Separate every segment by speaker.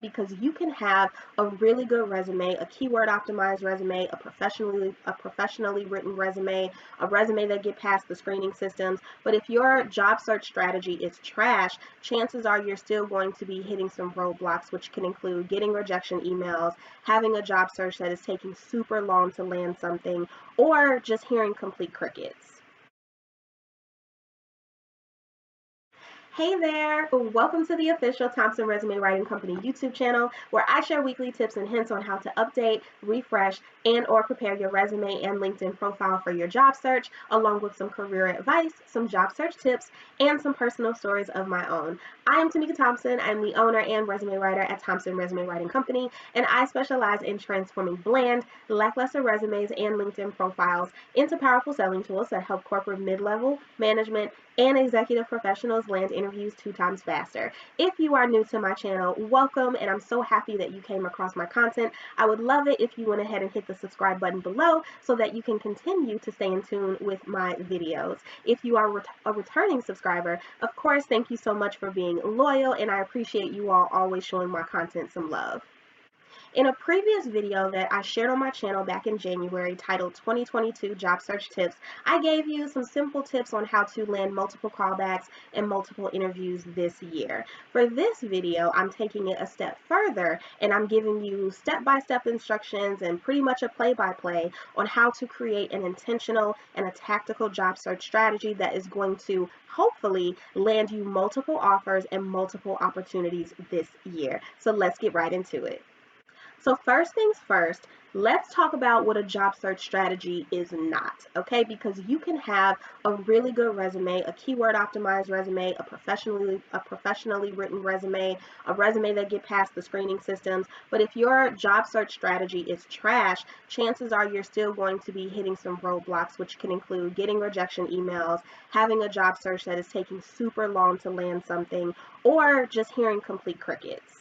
Speaker 1: because you can have a really good resume, a keyword optimized resume, a professionally written resume, a resume that get past the screening systems. But if your job search strategy is trash, chances are you're still going to be hitting some roadblocks, which can include getting rejection emails, having a job search that is taking super long to land something, or just hearing complete crickets. Hey there! Welcome to the official Thompson Resume Writing Company YouTube channel, where I share weekly tips and hints on how to update, refresh, and/or prepare your resume and LinkedIn profile for your job search, along with some career advice, some job search tips, and some personal stories of my own. I am Tamika Thompson. I'm the owner and resume writer at Thompson Resume Writing Company, and I specialize in transforming bland, lackluster resumes and LinkedIn profiles into powerful selling tools that help corporate mid-level, management, and executive professionals land interviews 2 times faster. If you are new to my channel, welcome, and I'm so happy that you came across my content. I would love it if you went ahead and hit the subscribe button below so that you can continue to stay in tune with my videos. If you are a returning subscriber, of course, thank you so much for being loyal, and I appreciate you all always showing my content some love. In a previous video that I shared on my channel back in January titled 2022 Job Search Tips, I gave you some simple tips on how to land multiple callbacks and multiple interviews this year. For this video, I'm taking it a step further and I'm giving you step-by-step instructions and pretty much a play-by-play on how to create an intentional and a tactical job search strategy that is going to hopefully land you multiple offers and multiple opportunities this year. So let's get right into it. So first things first, let's talk about what a job search strategy is not, okay? Because you can have a really good resume, a keyword optimized resume, a professionally written resume, a resume that get past the screening systems, but if your job search strategy is trash, chances are you're still going to be hitting some roadblocks, which can include getting rejection emails, having a job search that is taking super long to land something, or just hearing complete crickets.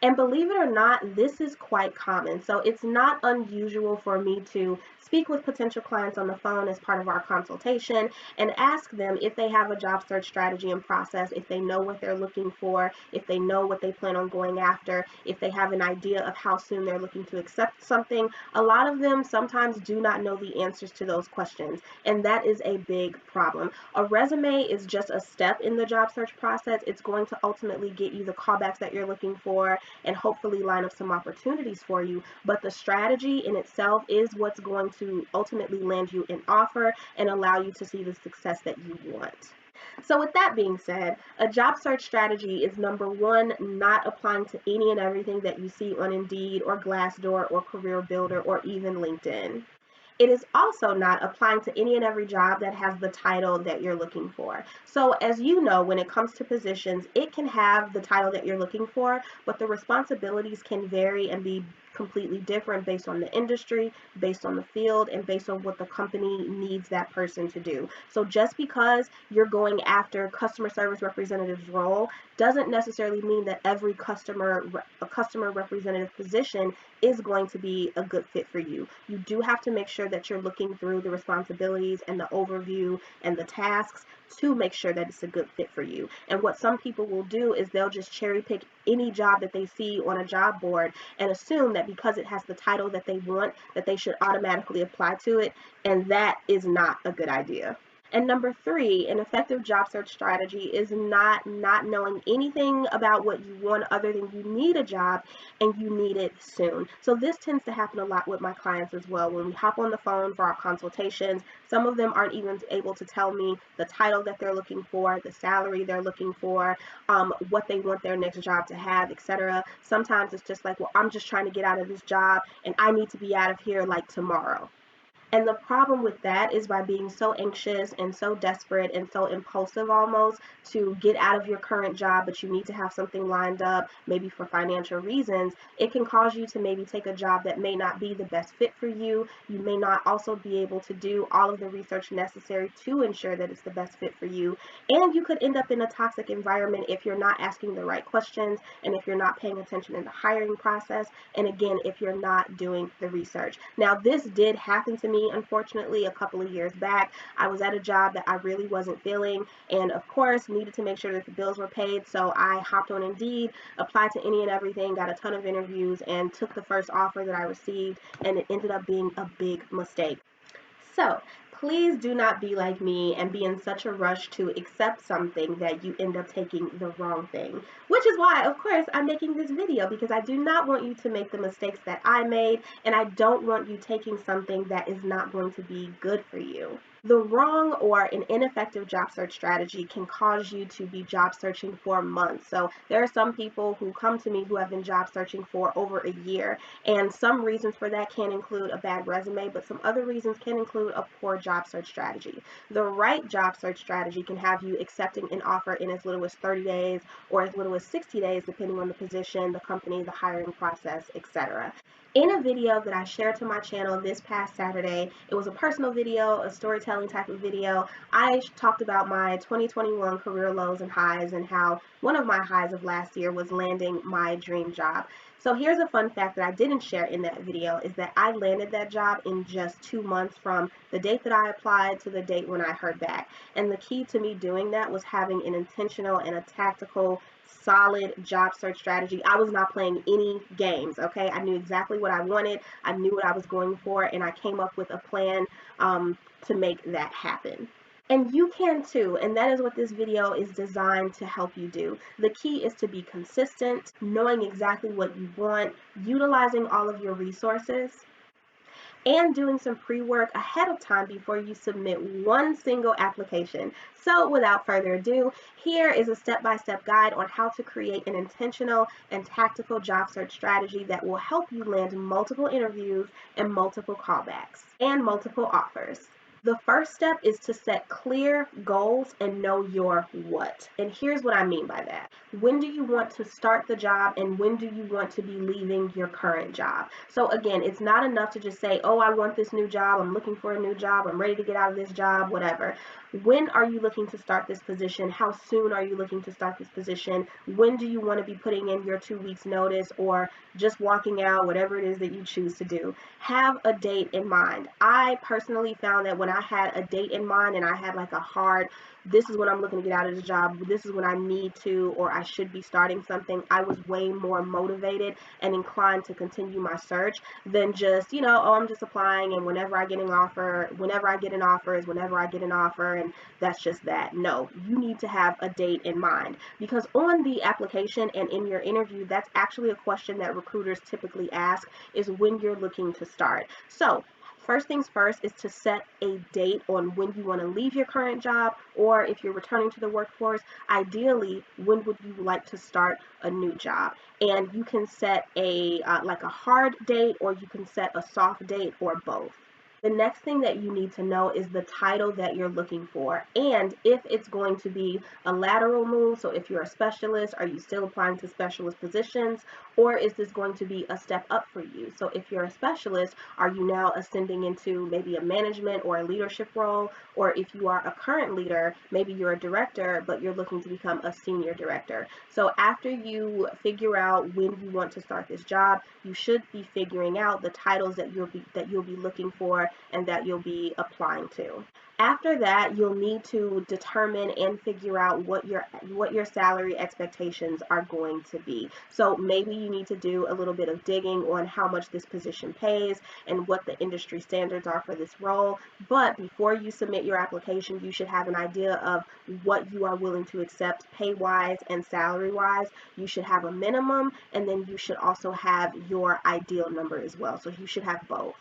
Speaker 1: And believe it or not, this is quite common. So it's not unusual for me to speak with potential clients on the phone as part of our consultation and ask them if they have a job search strategy and process, if they know what they're looking for, if they know what they plan on going after, if they have an idea of how soon they're looking to accept something. A lot of them sometimes do not know the answers to those questions, and that is a big problem. A resume is just a step in the job search process. It's going to ultimately get you the callbacks that you're looking for and hopefully line up some opportunities for you. But the strategy in itself is what's going to ultimately land you an offer and allow you to see the success that you want. So with that being said, a job search strategy is number one, not applying to any and everything that you see on Indeed or Glassdoor or Career Builder or even LinkedIn. It is also not applying to any and every job that has the title that you're looking for. So as you know, when it comes to positions, it can have the title that you're looking for, but the responsibilities can vary and be completely different based on the industry, based on the field, and based on what the company needs that person to do. So just because you're going after customer service representative's role doesn't necessarily mean that every customer representative position is going to be a good fit for you. You do have to make sure that you're looking through the responsibilities and the overview and the tasks to make sure that it's a good fit for you. And what some people will do is they'll just cherry pick any job that they see on a job board and assume that because it has the title that they want, that they should automatically apply to it. And that is not a good idea. And number three, an effective job search strategy is not knowing anything about what you want other than you need a job and you need it soon. So this tends to happen a lot with my clients as well. When we hop on the phone for our consultations, some of them aren't even able to tell me the title that they're looking for, the salary they're looking for, what they want their next job to have, etc. Sometimes it's just like, well, I'm just trying to get out of this job and I need to be out of here like tomorrow. And the problem with that is by being so anxious and so desperate and so impulsive almost to get out of your current job, but you need to have something lined up, maybe for financial reasons, it can cause you to maybe take a job that may not be the best fit for you. You may not also be able to do all of the research necessary to ensure that it's the best fit for you. And you could end up in a toxic environment if you're not asking the right questions and if you're not paying attention in the hiring process. And again, if you're not doing the research. Now, this did happen to me me, unfortunately, a couple of years back. I was at a job that I really wasn't feeling, and of course needed to make sure that the bills were paid. So I hopped on Indeed, applied to any and everything, got a ton of interviews, and took the first offer that I received, and it ended up being a big mistake. So please do not be like me and be in such a rush to accept something that you end up taking the wrong thing. Which is why, of course, I'm making this video, because I do not want you to make the mistakes that I made, and I don't want you taking something that is not going to be good for you. The wrong or an ineffective job search strategy can cause you to be job searching for months. So there are some people who come to me who have been job searching for over a year, and some reasons for that can include a bad resume, but some other reasons can include a poor job search strategy. The right job search strategy can have you accepting an offer in as little as 30 days or as little as 60 days, depending on the position, the company, the hiring process, etc. In a video that I shared to my channel this past Saturday, it was a personal video, a storytelling type of video. I talked about my 2021 career lows and highs, and how one of my highs of last year was landing my dream job. So here's a fun fact that I didn't share in that video, is that I landed that job in just 2 months from the date that I applied to the date when I heard back. And the key to me doing that was having an intentional and a tactical, solid job search strategy. I was not playing any games, okay? I knew exactly what I wanted. I knew what I was going for, and I came up with a plan to make that happen. And you can too, and that is what this video is designed to help you do. The key is to be consistent, knowing exactly what you want, utilizing all of your resources, and doing some pre-work ahead of time before you submit one single application. So without further ado, here is a step-by-step guide on how to create an intentional and tactical job search strategy that will help you land multiple interviews and multiple callbacks and multiple offers. The first step is to set clear goals and know your what. And here's what I mean by that. When do you want to start the job, and when do you want to be leaving your current job? So again, it's not enough to just say, oh, I want this new job, I'm looking for a new job, I'm ready to get out of this job, whatever. When are you looking to start this position? How soon are you looking to start this position? When do you want to be putting in your 2 weeks notice, or just walking out, whatever it is that you choose to do? Have a date in mind. I personally found that when I had a date in mind and I had like a hard, this is when I'm looking to get out of the job, this is when I need to or I should be starting something, I was way more motivated and inclined to continue my search than just, oh, I'm just applying, and whenever I get an offer is whenever I get an offer, and that's just that. No, you need to have a date in mind, because on the application and in your interview, that's actually a question that recruiters typically ask, is when you're looking to start. So first things first is to set a date on when you want to leave your current job, or if you're returning to the workforce, ideally, when would you like to start a new job? And you can set a like a hard date, or you can set a soft date, or both. The next thing that you need to know is the title that you're looking for, and if it's going to be a lateral move. So if you're a specialist, are you still applying to specialist positions, or is this going to be a step up for you? So if you're a specialist, are you now ascending into maybe a management or a leadership role? Or if you are a current leader, maybe you're a director, but you're looking to become a senior director. So after you figure out when you want to start this job, you should be figuring out the titles that you'll be looking for and that you'll be applying to. After that, you'll need to determine and figure out what your salary expectations are going to be. So maybe you need to do a little bit of digging on how much this position pays and what the industry standards are for this role. But before you submit your application, you should have an idea of what you are willing to accept pay-wise and salary-wise. You should have a minimum, and then you should also have your ideal number as well. So you should have both.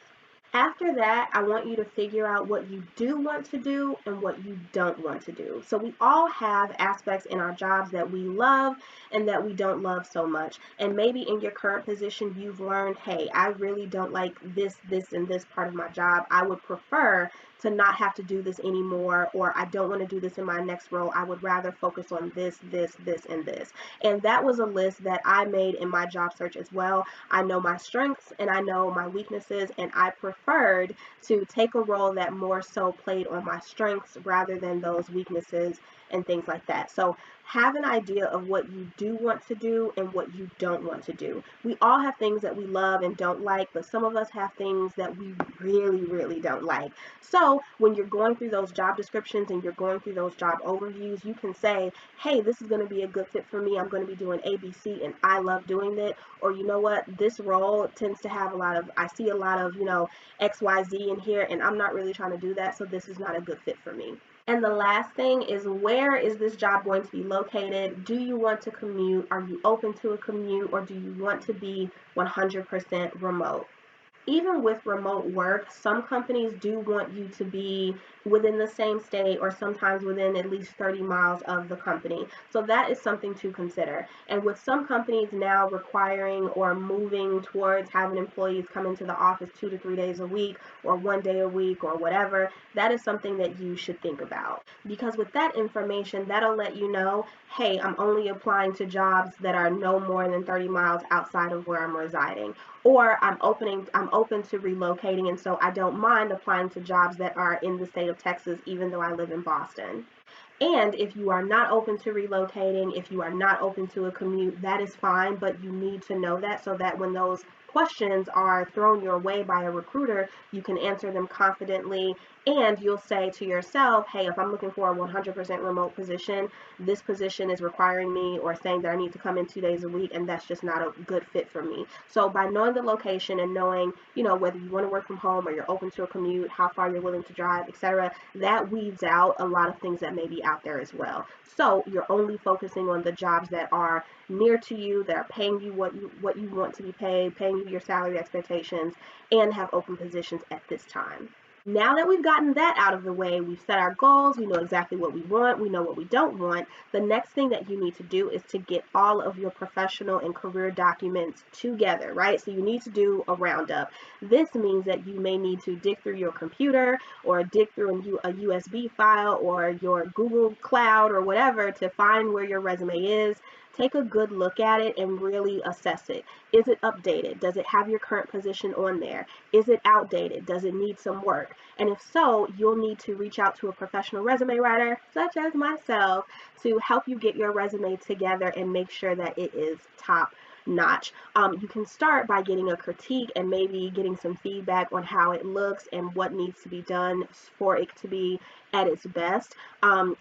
Speaker 1: After that, I want you to figure out what you do want to do and what you don't want to do. So we all have aspects in our jobs that we love and that we don't love so much. And maybe in your current position, you've learned, hey, I really don't like this, and this part of my job. I would prefer to not have to do this anymore, or I don't want to do this in my next role. I would rather focus on this, and this. And that was a list that I made in my job search as well. I know my strengths and I know my weaknesses, and I preferred to take a role that more so played on my strengths rather than those weaknesses and things like that. So have an idea of what you do want to do and what you don't want to do. We all have things that we love and don't like, but some of us have things that we really, really don't like. So when you're going through those job descriptions and you're going through those job overviews, you can say, hey, this is going to be a good fit for me. I'm going to be doing ABC and I love doing it. Or you know what, this role tends to have I see a lot of, XYZ in here, and I'm not really trying to do that. So this is not a good fit for me. And the last thing is, where is this job going to be located? Do you want to commute? Are you open to a commute, or do you want to be 100% remote? Even with remote work, some companies do want you to be within the same state or sometimes within at least 30 miles of the company. So that is something to consider. And with some companies now requiring or moving towards having employees come into the office 2 to 3 days a week or 1 day a week or whatever, that is something that you should think about. Because with that information, that'll let you know, hey, I'm only applying to jobs that are no more than 30 miles outside of where I'm residing. Or I'm open to relocating, and so I don't mind applying to jobs that are in the state of Texas, even though I live in Boston. And if you are not open to relocating, if you are not open to a commute, that is fine, but you need to know that so that when those questions are thrown your way by a recruiter, you can answer them confidently, and you'll say to yourself, hey, if I'm looking for a 100% remote position, this position is requiring me or saying that I need to come in 2 days a week, and that's just not a good fit for me. So by knowing the location and knowing, whether you want to work from home or you're open to a commute, how far you're willing to drive, etc., that weeds out a lot of things that may be out there as well. So you're only focusing on the jobs that are near to you, that are paying you what you want to be paid, paying you your salary expectations, and have open positions at this time. Now that we've gotten that out of the way, we've set our goals, we know exactly what we want, we know what we don't want. The next thing that you need to do is to get all of your professional and career documents together, right? So you need to do a roundup. This means that you may need to dig through your computer or dig through a USB file or your Google Cloud or whatever to find where your resume is. Take a good look at it and really assess it. Is it updated? Does it have your current position on there? Is it outdated? Does it need some work? And if so, you'll need to reach out to a professional resume writer, such as myself, to help you get your resume together and make sure that it is top notch. You can start by getting a critique and maybe getting some feedback on how it looks and what needs to be done for it to be at its best.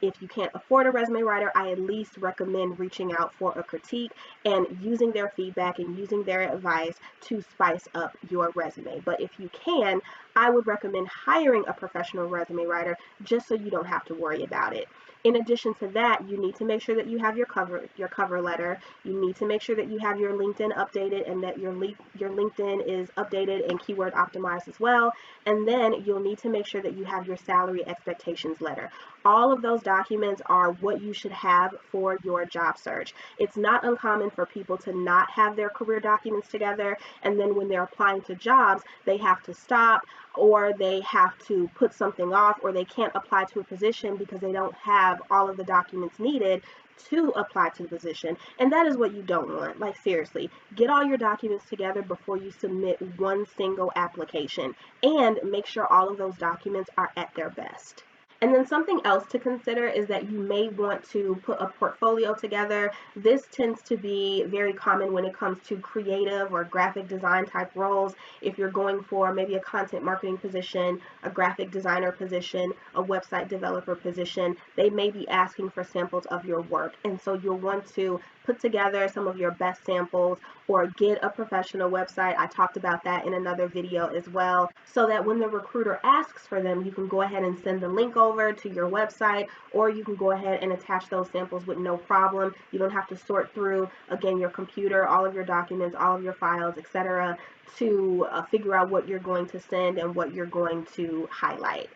Speaker 1: If you can't afford a resume writer, I at least recommend reaching out for a critique and using their feedback and using their advice to spice up your resume. But if you can, I would recommend hiring a professional resume writer just so you don't have to worry about it. In addition to that, you need to make sure that you have your cover letter. You need to make sure that you have your LinkedIn updated and that your LinkedIn is updated and keyword optimized as well. And then you'll need to make sure that you have your salary expectations letter. All of those documents are what you should have for your job search. It's not uncommon for people to not have their career documents together, and then when they're applying to jobs, they have to stop, or they have to put something off, or they can't apply to a position because they don't have all of the documents needed to apply to the position. And that is what you don't want. Like, seriously, get all your documents together before you submit one single application, and make sure all of those documents are at their best. And then something else to consider is that you may want to put a portfolio together. This tends to be very common when it comes to creative or graphic design type roles. If you're going for maybe a content marketing position, a graphic designer position, a website developer position, they may be asking for samples of your work. And so you'll want to put together some of your best samples or get a professional website. I talked about that in another video as well, so that when the recruiter asks for them, you can go ahead and send the link over to your website, or you can go ahead and attach those samples with no problem. You don't have to sort through, again, your computer, all of your documents, all of your files, etc., to figure out what you're going to send and what you're going to highlight.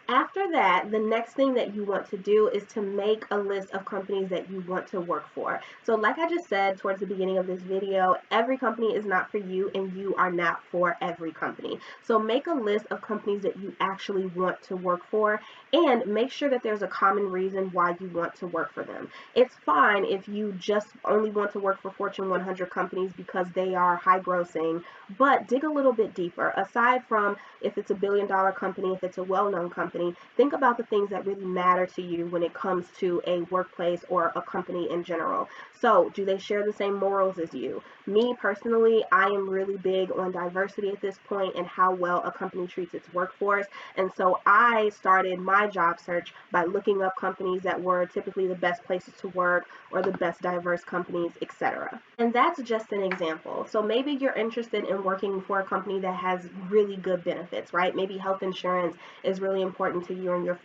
Speaker 1: After that, the next thing that you want to do is to make a list of companies that you want to work for. So like I just said towards the beginning of this video, every company is not for you, and you are not for every company. So make a list of companies that you actually want to work for, and make sure that there's a common reason why you want to work for them. It's fine if you just only want to work for Fortune 100 companies because they are high grossing, but dig a little bit deeper. Aside from if it's a billion-dollar company, if it's a well-known company, company, think about the things that really matter to you when it comes to a workplace or a company in general. So, do they share the same morals as you? Me personally, I am really big on diversity at this point and how well a company treats its workforce. And so I started my job search by looking up companies that were typically the best places to work or the best diverse companies, etc. And that's just an example. So maybe you're interested in working for a company that has really good benefits, right? Maybe health insurance is really important to you and your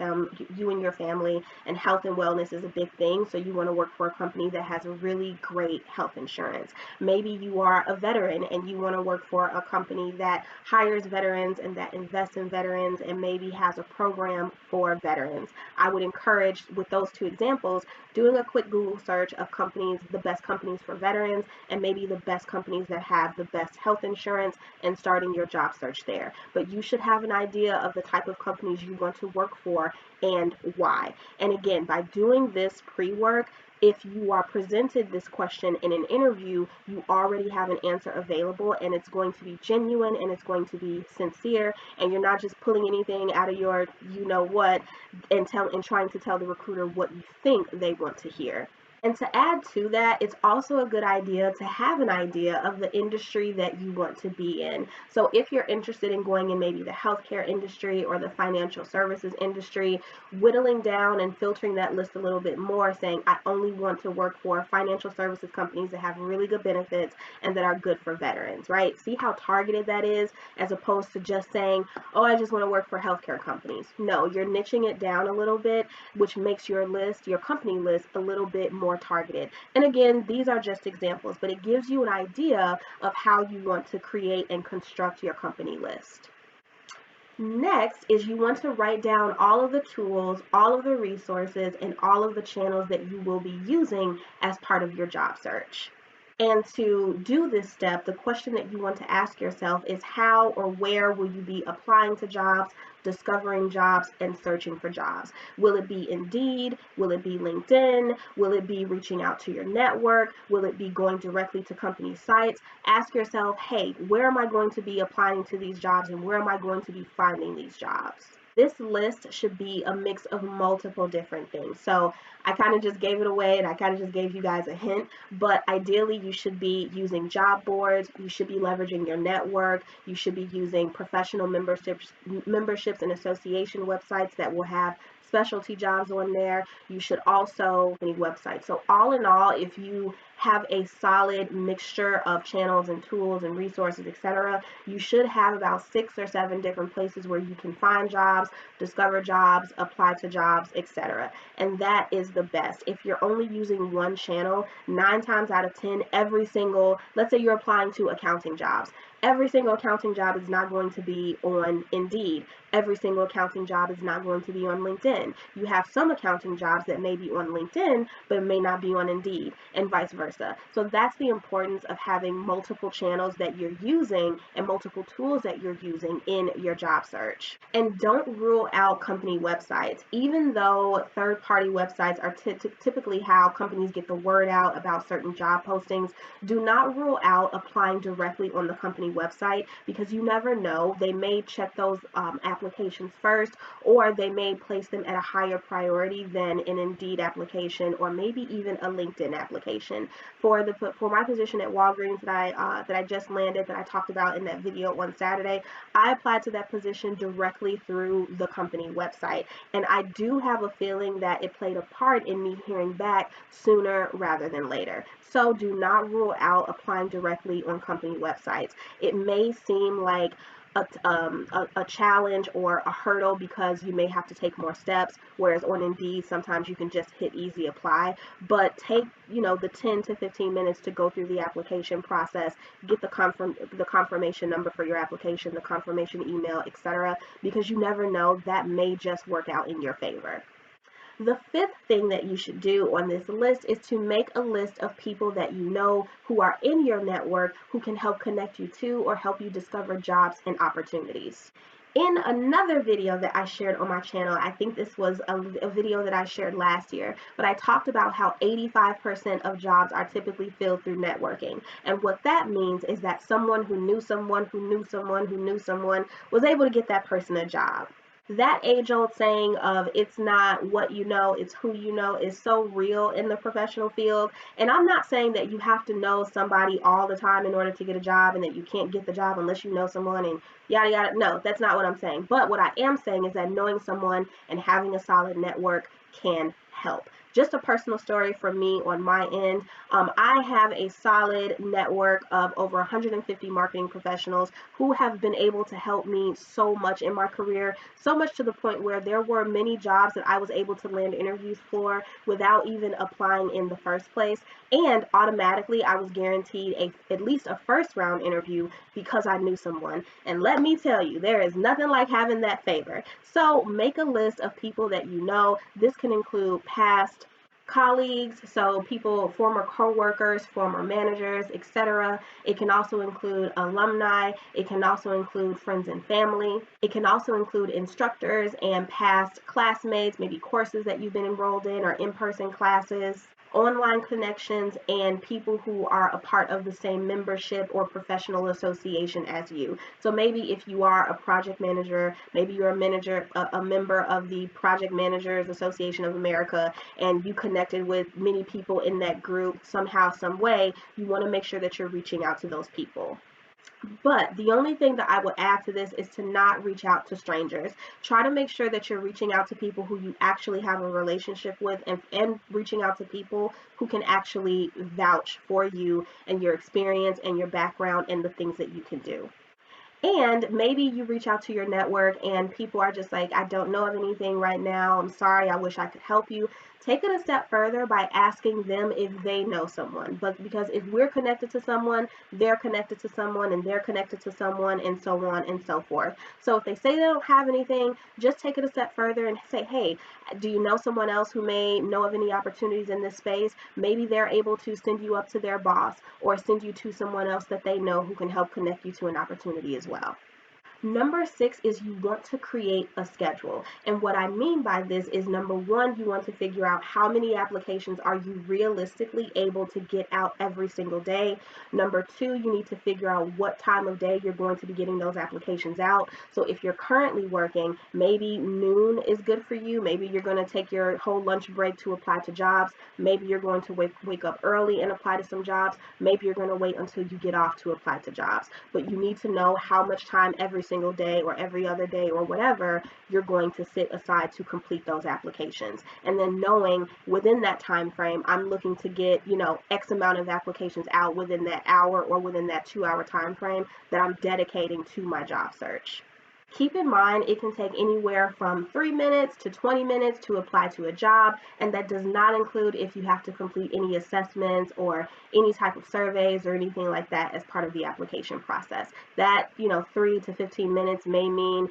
Speaker 1: family, and health and wellness is a big thing. So you want to work for a company that has a really great health insurance. Maybe you are a veteran and you want to work for a company that hires veterans and that invests in veterans and maybe has a program for veterans. I would encourage, with those two examples, doing a quick Google search of companies, the best companies for veterans, and maybe the best companies that have the best health insurance, and starting your job search there. But you should have an idea of the type of companies you want to work for and why. And again, by doing this pre-work, if you are presented this question in an interview, you already have an answer available, and it's going to be genuine and it's going to be sincere, and you're not just pulling anything out of your you know what and trying to tell the recruiter what you think they want to hear. And to add to that, it's also a good idea to have an idea of the industry that you want to be in. So if you're interested in going in maybe the healthcare industry or the financial services industry, whittling down and filtering that list a little bit more, saying, I only want to work for financial services companies that have really good benefits and that are good for veterans, right? See how targeted that is, as opposed to just saying, oh, I just want to work for healthcare companies. No, you're niching it down a little bit, which makes your list, your company list, a little bit more targeted. And again, these are just examples, but it gives you an idea of how you want to create and construct your company list. Next is you want to write down all of the tools, all of the resources, and all of the channels that you will be using as part of your job search. And to do this step, the question that you want to ask yourself is how or where will you be applying to jobs, discovering jobs, and searching for jobs? Will it be Indeed? Will it be LinkedIn? Will it be reaching out to your network? Will it be going directly to company sites? Ask yourself, hey, where am I going to be applying to these jobs, and where am I going to be finding these jobs? This list should be a mix of multiple different things. So I kind of just gave it away and I kind of just gave you guys a hint, but ideally you should be using job boards, you should be leveraging your network, you should be using professional memberships and association websites that will have specialty jobs on there. You should also need websites. So all in all, if you have a solid mixture of channels and tools and resources, etc., you should have about 6 or 7 different places where you can find jobs, discover jobs, apply to jobs, etc. And that is the best. If you're only using one channel, 9 times out of 10, let's say you're applying to accounting jobs, every single accounting job is not going to be on Indeed. Every single accounting job is not going to be on LinkedIn. You have some accounting jobs that may be on LinkedIn, but it may not be on Indeed, and vice versa. So that's the importance of having multiple channels that you're using and multiple tools that you're using in your job search. And don't rule out company websites. Even though third-party websites are typically how companies get the word out about certain job postings, do not rule out applying directly on the company website, because you never know. They may check those applications first, or they may place them at a higher priority than an Indeed application or maybe even a LinkedIn application. For my position at Walgreens that I just landed, that I talked about in that video on Saturday, I applied to that position directly through the company website, and I do have a feeling that it played a part in me hearing back sooner rather than later. So do not rule out applying directly on company websites. It may seem like a challenge or a hurdle because you may have to take more steps, whereas on Indeed sometimes you can just hit easy apply. But take the 10 to 15 minutes to go through the application process, get the confirmation number for your application, the confirmation email, etc., because you never know, that may just work out in your favor. The fifth thing that you should do on this list is to make a list of people that you know who are in your network who can help connect you to or help you discover jobs and opportunities. In another video that I shared on my channel, I think this was a video that I shared last year, but I talked about how 85% of jobs are typically filled through networking. And what that means is that someone who knew someone who knew someone who knew someone was able to get that person a job. That age-old saying of it's not what you know, it's who you know is so real in the professional field. And I'm not saying that you have to know somebody all the time in order to get a job and that you can't get the job unless you know someone and yada yada. No, that's not what I'm saying. But what I am saying is that knowing someone and having a solid network can help. Just a personal story from me on my end. I have a solid network of over 150 marketing professionals who have been able to help me so much in my career, so much to the point where there were many jobs that I was able to land interviews for without even applying in the first place. And automatically, I was guaranteed at least a first round interview because I knew someone. And let me tell you, there is nothing like having that favor. So make a list of people that you know. This can include past colleagues, so people, former co-workers, former managers, etc. It can also include alumni. It can also include friends and family. It can also include instructors and past classmates, maybe courses that you've been enrolled in or in-person classes, online connections, and people who are a part of the same membership or professional association as you. So maybe if you are a project manager, maybe you're a manager, a member of the Project Managers Association of America, and you connected with many people in that group somehow, some way, you want to make sure that you're reaching out to those people. But the only thing that I would add to this is to not reach out to strangers. Try to make sure that you're reaching out to people who you actually have a relationship with, and reaching out to people who can actually vouch for you and your experience and your background and the things that you can do. And maybe you reach out to your network and people are just like, I don't know of anything right now. I'm sorry. I wish I could help you. Take it a step further by asking them if they know someone. But because if we're connected to someone, they're connected to someone, and they're connected to someone, and so on and so forth. So if they say they don't have anything, just take it a step further and say, hey, do you know someone else who may know of any opportunities in this space? Maybe they're able to send you up to their boss or send you to someone else that they know who can help connect you to an opportunity as well. Number 6 is you want to create a schedule. And what I mean by this is, number 1, you want to figure out how many applications are you realistically able to get out every single day. Number 2, you need to figure out what time of day you're going to be getting those applications out. So if you're currently working, maybe noon is good for you. Maybe you're going to take your whole lunch break to apply to jobs. Maybe you're going to wake up early and apply to some jobs. Maybe you're going to wait until you get off to apply to jobs. But you need to know how much time every single day or every other day or whatever you're going to sit aside to complete those applications. And then knowing within that time frame, I'm looking to get, X amount of applications out within that hour or within that 2-hour time frame that I'm dedicating to my job search. Keep in mind, it can take anywhere from 3 minutes to 20 minutes to apply to a job, and that does not include if you have to complete any assessments or any type of surveys or anything like that as part of the application process. That, 3 to 15 minutes may mean,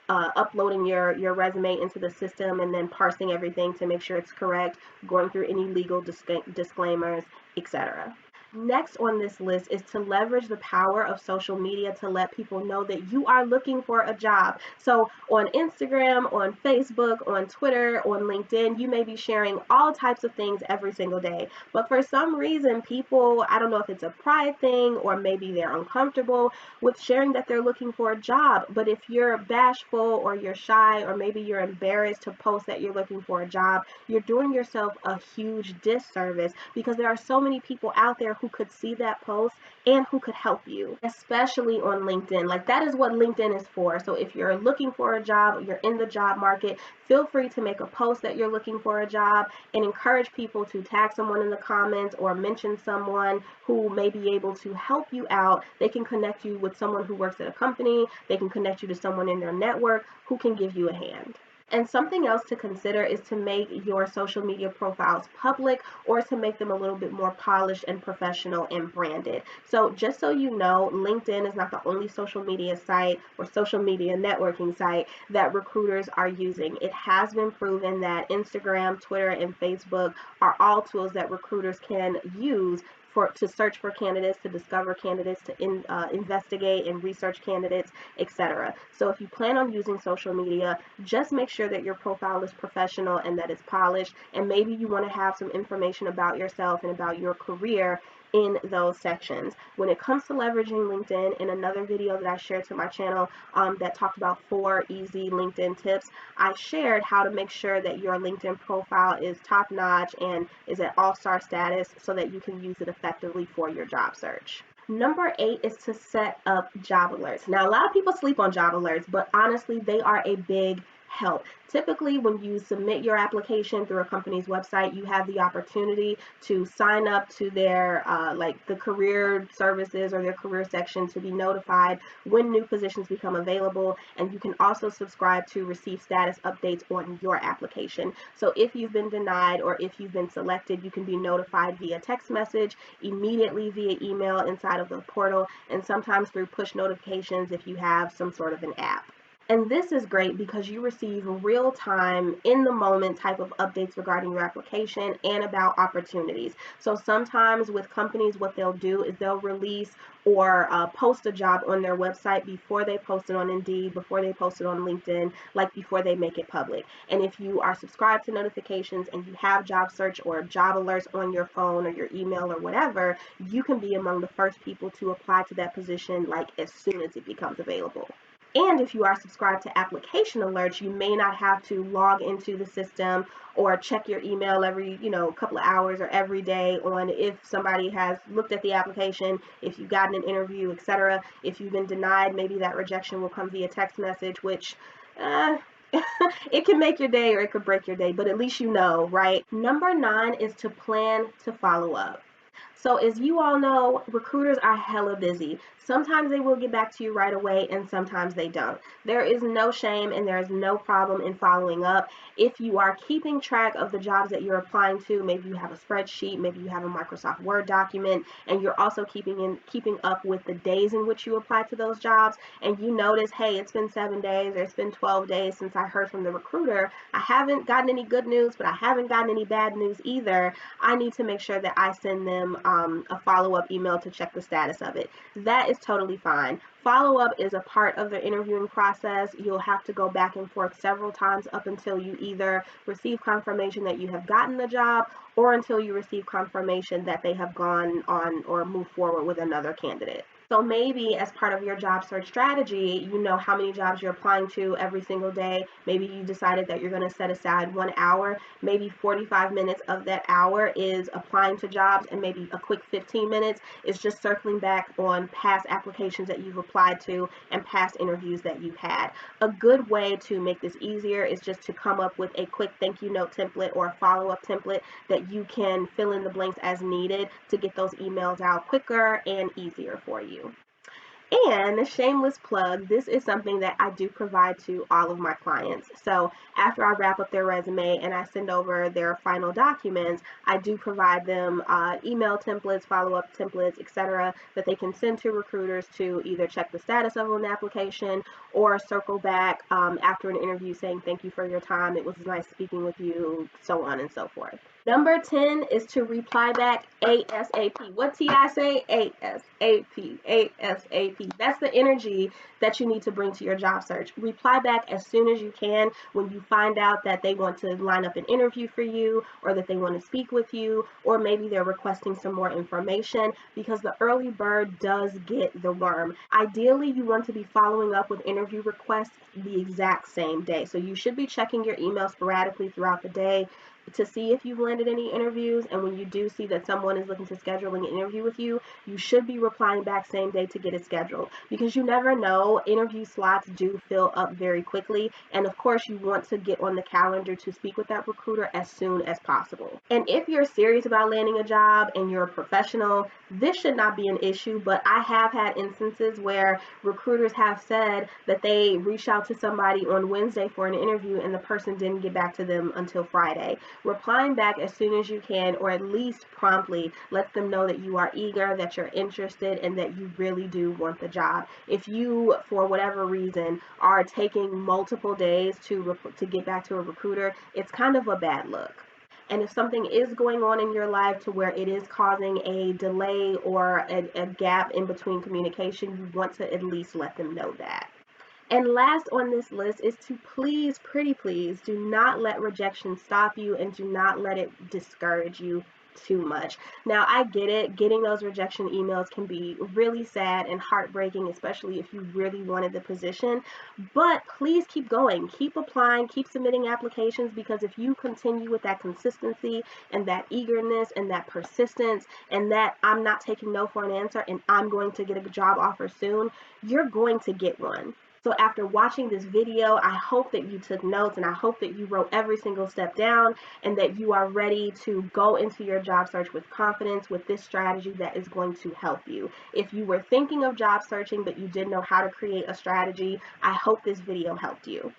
Speaker 1: uploading your resume into the system and then parsing everything to make sure it's correct, going through any legal disclaimers, etc. Next on this list is to leverage the power of social media to let people know that you are looking for a job. So on Instagram, on Facebook, on Twitter, on LinkedIn, you may be sharing all types of things every single day. But for some reason, people, I don't know if it's a pride thing or maybe they're uncomfortable with sharing that they're looking for a job. But if you're bashful or you're shy or maybe you're embarrassed to post that you're looking for a job, you're doing yourself a huge disservice because there are so many people out there who could see that post and who could help you, especially on LinkedIn. Like, that is what LinkedIn is for. So if you're looking for a job, you're in the job market, feel free to make a post that you're looking for a job and encourage people to tag someone in the comments or mention someone who may be able to help you out. They can connect you with someone who works at a company. They can connect you to someone in their network who can give you a hand. And something else to consider is to make your social media profiles public or to make them a little bit more polished and professional and branded. So just so you know, LinkedIn is not the only social media site or social media networking site that recruiters are using. It has been proven that Instagram, Twitter, and Facebook are all tools that recruiters can use to search for candidates, to discover candidates, to investigate and research candidates, etc. So if you plan on using social media, just make sure that your profile is professional and that it's polished, and maybe you want to have some information about yourself and about your career in those sections. When it comes to leveraging LinkedIn, in another video that I shared to my channel that talked about 4 easy LinkedIn tips, I shared how to make sure that your LinkedIn profile is top notch and is at all-star status so that you can use it effectively for your job search. Number 8 is to set up job alerts. Now, a lot of people sleep on job alerts, but honestly, they are a big help. Typically, when you submit your application through a company's website, you have the opportunity to sign up to their like the career services or their career section to be notified when new positions become available, and you can also subscribe to receive status updates on your application. So if you've been denied or if you've been selected, you can be notified via text message, immediately via email inside of the portal, and sometimes through push notifications if you have some sort of an app. And this is great because you receive real-time, in-the-moment type of updates regarding your application and about opportunities. So sometimes with companies, what they'll do is they'll release or post a job on their website before they post it on Indeed, before they post it on LinkedIn, like before they make it public. And if you are subscribed to notifications and you have job search or job alerts on your phone or your email or whatever, you can be among the first people to apply to that position like as soon as it becomes available. And if you are subscribed to application alerts, you may not have to log into the system or check your email every, couple of hours or every day on if somebody has looked at the application, if you've gotten an interview, etc. If you've been denied, maybe that rejection will come via text message, which it can make your day or it could break your day, but at least you know, right? Number 9 is to plan to follow up. So as you all know, recruiters are hella busy. Sometimes they will get back to you right away and sometimes they don't. There is no shame and there is no problem in following up. If you are keeping track of the jobs that you're applying to, maybe you have a spreadsheet, maybe you have a Microsoft Word document, and you're also keeping up with the days in which you apply to those jobs, and you notice, hey, it's been 7 days or it's been 12 days since I heard from the recruiter. I haven't gotten any good news, but I haven't gotten any bad news either. I need to make sure that I send them a follow-up email to check the status of it. That is totally fine. Follow-up is a part of the interviewing process. You'll have to go back and forth several times up until you either receive confirmation that you have gotten the job or until you receive confirmation that they have gone on or moved forward with another candidate. So maybe as part of your job search strategy, you know how many jobs you're applying to every single day. Maybe you decided that you're going to set aside 1 hour. Maybe 45 minutes of that hour is applying to jobs, and maybe a quick 15 minutes is just circling back on past applications that you've applied to and past interviews that you've had. A good way to make this easier is just to come up with a quick thank you note template or a follow-up template that you can fill in the blanks as needed to get those emails out quicker and easier for you. And a shameless plug, this is something that I do provide to all of my clients. So after I wrap up their resume and I send over their final documents, I do provide them email templates, follow-up templates, etc., that they can send to recruiters to either check the status of an application or circle back after an interview saying thank you for your time, it was nice speaking with you, so on and so forth. Number 10 is to reply back ASAP. What T.I. say? ASAP, ASAP. That's the energy that you need to bring to your job search. Reply back as soon as you can when you find out that they want to line up an interview for you or that they want to speak with you, or maybe they're requesting some more information, because the early bird does get the worm. Ideally, you want to be following up with interview requests the exact same day. So you should be checking your email sporadically throughout the day to see if you've landed any interviews, and when you do see that someone is looking to schedule an interview with you, you should be replying back same day to get it scheduled, because you never know, interview slots do fill up very quickly, and of course you want to get on the calendar to speak with that recruiter as soon as possible. And if you're serious about landing a job and you're a professional, this should not be an issue, but I have had instances where recruiters have said that they reached out to somebody on Wednesday for an interview and the person didn't get back to them until Friday. Replying back as soon as you can, or at least promptly, lets them know that you are eager, that you're interested, and that you really do want the job. If you, for whatever reason, are taking multiple days to get back to a recruiter, it's kind of a bad look. And if something is going on in your life to where it is causing a delay or a gap in between communication, you want to at least let them know that. And last on this list is to please, pretty please, do not let rejection stop you and do not let it discourage you too much. Now, I get it. Getting those rejection emails can be really sad and heartbreaking, especially if you really wanted the position. But please keep going. Keep applying. Keep submitting applications, because if you continue with that consistency and that eagerness and that persistence and that I'm not taking no for an answer and I'm going to get a job offer soon, you're going to get one. So after watching this video, I hope that you took notes, and I hope that you wrote every single step down, and that you are ready to go into your job search with confidence with this strategy that is going to help you. If you were thinking of job searching but you didn't know how to create a strategy, I hope this video helped you.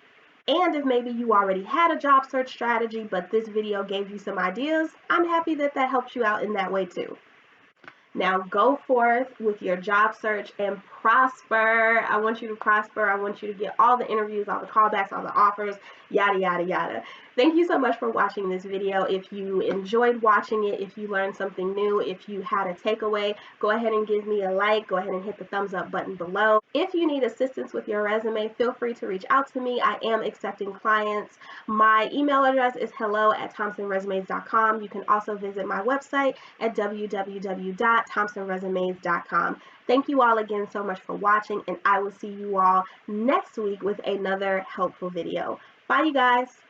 Speaker 1: And if maybe you already had a job search strategy but this video gave you some ideas, I'm happy that that helped you out in that way too. Now go forth with your job search and prosper. I want you to prosper. I want you to get all the interviews, all the callbacks, all the offers, yada, yada, yada. Thank you so much for watching this video. If you enjoyed watching it, if you learned something new, if you had a takeaway, go ahead and give me a like. Go ahead and hit the thumbs up button below. If you need assistance with your resume, feel free to reach out to me. I am accepting clients. My email address is hello@thompsonresumes.com. You can also visit my website at www.thompsonresumes.com. Thank you all again so much for watching, and I will see you all next week with another helpful video. Bye, you guys.